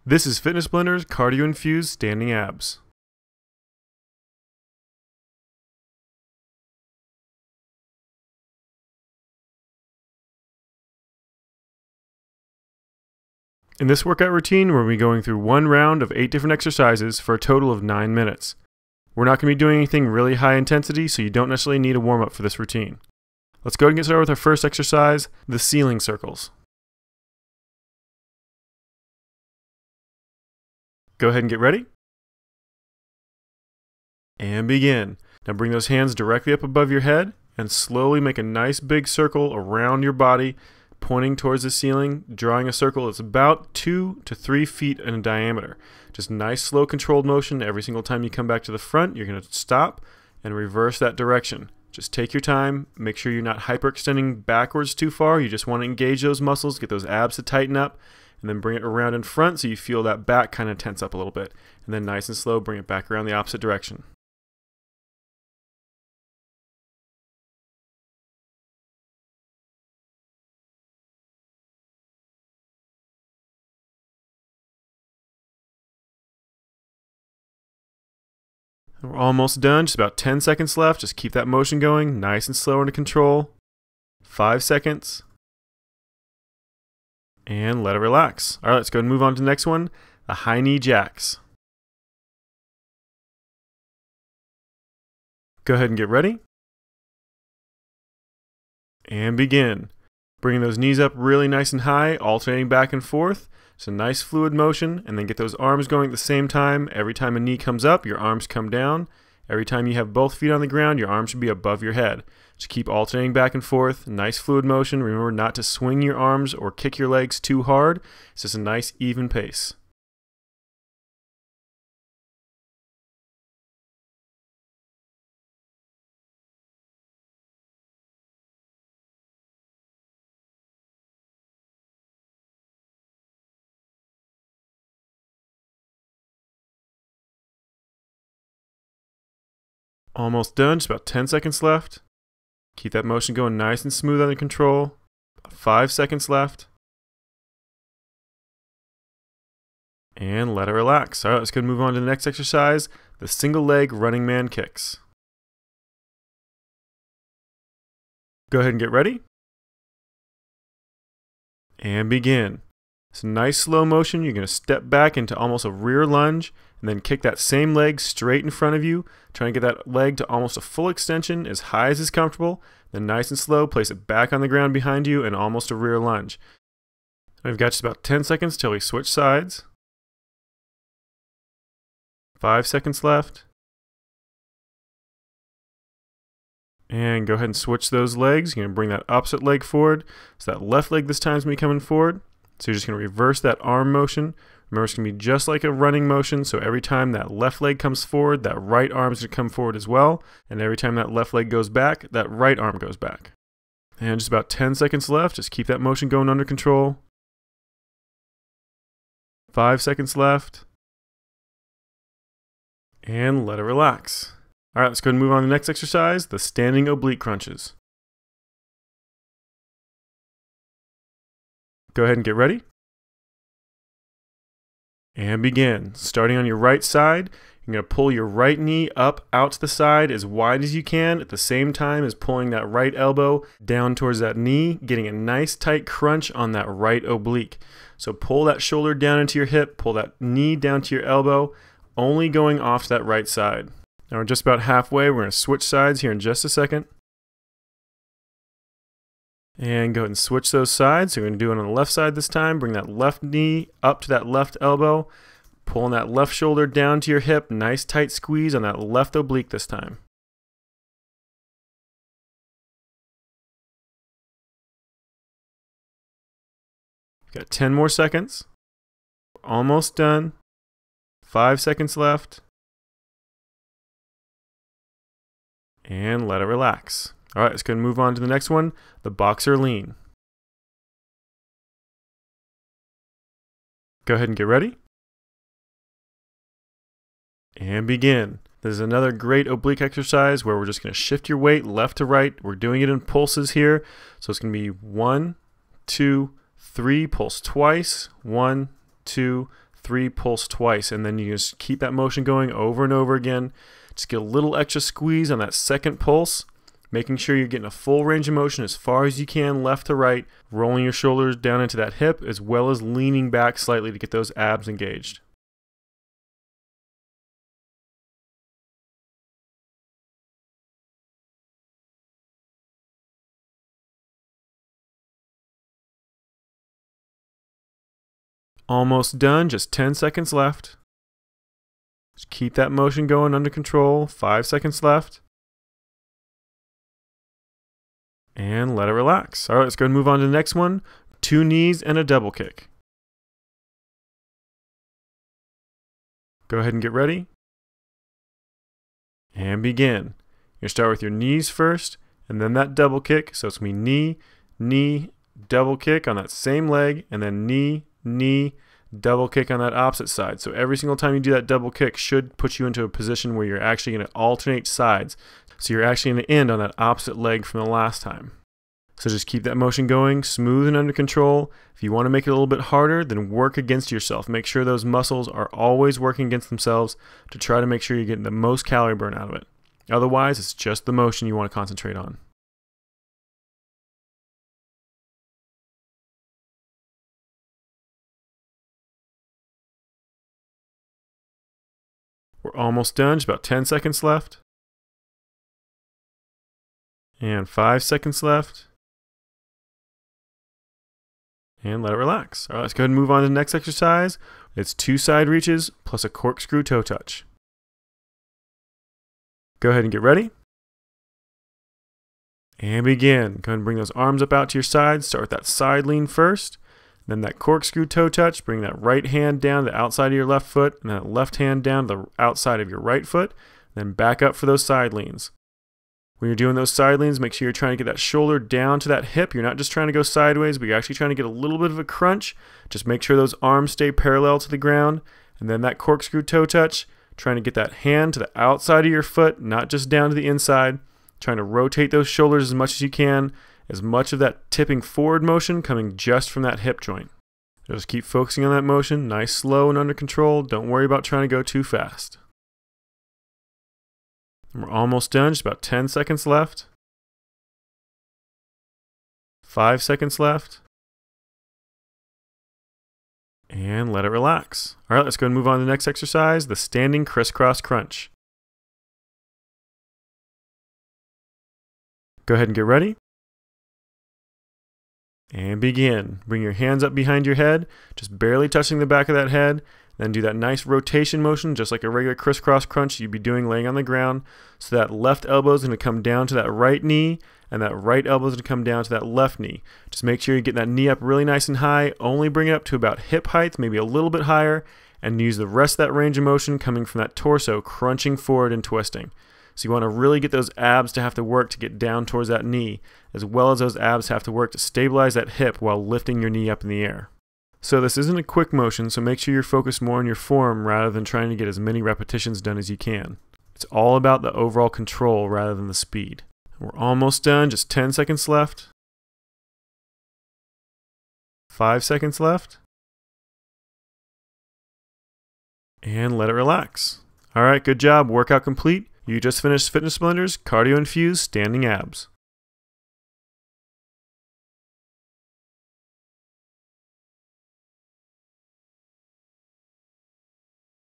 This is Fitness Blender's Cardio Infused Standing Abs. In this workout routine, we're going to be going through one round of 8 different exercises for a total of 9 minutes. We're not going to be doing anything really high intensity, so you don't necessarily need a warm-up for this routine. Let's go ahead and get started with our first exercise, the ceiling circles. Go ahead and get ready. And begin. Now bring those hands directly up above your head and slowly make a nice big circle around your body, pointing towards the ceiling, drawing a circle that's about 2 to 3 feet in diameter. Just nice, slow, controlled motion. Every single time you come back to the front, you're going to stop and reverse that direction. Just take your time. Make sure you're not hyperextending backwards too far. You just want to engage those muscles, get those abs to tighten up, and then bring it around in front so you feel that back kind of tense up a little bit. And then nice and slow, bring it back around the opposite direction. We're almost done, just about 10 seconds left. Just keep that motion going, nice and slow under control. 5 seconds. And let it relax. All right, let's go and move on to the next one, the high knee jacks. Go ahead and get ready. And begin. Bringing those knees up really nice and high, alternating back and forth. It's a nice fluid motion, and then get those arms going at the same time. Every time a knee comes up, your arms come down. Every time you have both feet on the ground, your arms should be above your head. Just keep alternating back and forth. Nice fluid motion. Remember not to swing your arms or kick your legs too hard. It's just a nice even pace. Almost done, just about 10 seconds left. Keep that motion going nice and smooth under control. 5 seconds left. And let it relax. All right, let's go move on to the next exercise, the single leg running man kicks. Go ahead and get ready. And begin. It's a nice slow motion. You're going to step back into almost a rear lunge and then kick that same leg straight in front of you. Try and get that leg to almost a full extension as high as is comfortable. Then nice and slow, place it back on the ground behind you and almost a rear lunge. We've got just about 10 seconds till we switch sides. 5 seconds left. And go ahead and switch those legs. You're going to bring that opposite leg forward. So that left leg this time is going to be coming forward. So you're just going to reverse that arm motion. Remember, it's going to be just like a running motion. So every time that left leg comes forward, that right arm is going to come forward as well. And every time that left leg goes back, that right arm goes back. And just about 10 seconds left. Just keep that motion going under control. 5 seconds left. And let it relax. All right, let's go ahead and move on to the next exercise, the standing oblique crunches. Go ahead and get ready. And begin. Starting on your right side, you're going to pull your right knee up out to the side as wide as you can at the same time as pulling that right elbow down towards that knee, getting a nice tight crunch on that right oblique. So pull that shoulder down into your hip, pull that knee down to your elbow, only going off to that right side. Now we're just about halfway. We're going to switch sides here in just a second. And go ahead and switch those sides. So you're going to do it on the left side this time. Bring that left knee up to that left elbow. Pulling that left shoulder down to your hip. Nice tight squeeze on that left oblique this time. Got 10 more seconds. Almost done. 5 seconds left. And let it relax. All right, let's go and move on to the next one, the boxer lean. Go ahead and get ready. And begin. This is another great oblique exercise where we're just going to shift your weight left to right. We're doing it in pulses here. So it's going to be 1, 2, 3, pulse twice. 1, 2, 3, pulse twice, and then you just keep that motion going over and over again. Just get a little extra squeeze on that second pulse, making sure you're getting a full range of motion as far as you can left to right, rolling your shoulders down into that hip as well as leaning back slightly to get those abs engaged. Almost done, just 10 seconds left. Just keep that motion going under control, 5 seconds left. And let it relax. All right, let's go and move on to the next one. 2 knees and a double kick. Go ahead and get ready. And begin. You're going to start with your knees first, and then that double kick. So it's going to be knee, knee, double kick on that same leg, and then knee, knee, double kick on that opposite side. So every single time you do that double kick should put you into a position where you're actually going to alternate sides. So you're actually going to end on that opposite leg from the last time. So just keep that motion going, smooth and under control. If you want to make it a little bit harder, then work against yourself. Make sure those muscles are always working against themselves to try to make sure you're getting the most calorie burn out of it. Otherwise, it's just the motion you want to concentrate on. We're almost done, just about 10 seconds left. And 5 seconds left. And let it relax. All right, let's go ahead and move on to the next exercise. It's 2 side reaches plus a corkscrew toe touch. Go ahead and get ready. And begin. Go ahead and bring those arms up out to your sides. Start with that side lean first. Then that corkscrew toe touch. Bring that right hand down to the outside of your left foot. And that left hand down to the outside of your right foot. Then back up for those side leans. When you're doing those side leans, make sure you're trying to get that shoulder down to that hip. You're not just trying to go sideways, but you're actually trying to get a little bit of a crunch. Just make sure those arms stay parallel to the ground. And then that corkscrew toe touch, trying to get that hand to the outside of your foot, not just down to the inside. Trying to rotate those shoulders as much as you can. As much of that tipping forward motion coming just from that hip joint. Just keep focusing on that motion, nice, slow, and under control. Don't worry about trying to go too fast. And we're almost done, just about 10 seconds left. 5 seconds left. And let it relax. All right, let's go and move on to the next exercise, the standing crisscross crunch. Go ahead and get ready. And begin. Bring your hands up behind your head, just barely touching the back of that head. Then do that nice rotation motion, just like a regular crisscross crunch you'd be doing laying on the ground. So that left elbow is going to come down to that right knee, and that right elbow is going to come down to that left knee. Just make sure you get that knee up really nice and high. Only bring it up to about hip height, maybe a little bit higher, and use the rest of that range of motion coming from that torso, crunching forward and twisting. So you want to really get those abs to have to work to get down towards that knee, as well as those abs have to work to stabilize that hip while lifting your knee up in the air. So this isn't a quick motion, so make sure you're focused more on your form rather than trying to get as many repetitions done as you can. It's all about the overall control rather than the speed. We're almost done, just 10 seconds left. 5 seconds left. And let it relax. All right, good job, workout complete. You just finished Fitness Blender's Cardio Infused Standing Abs.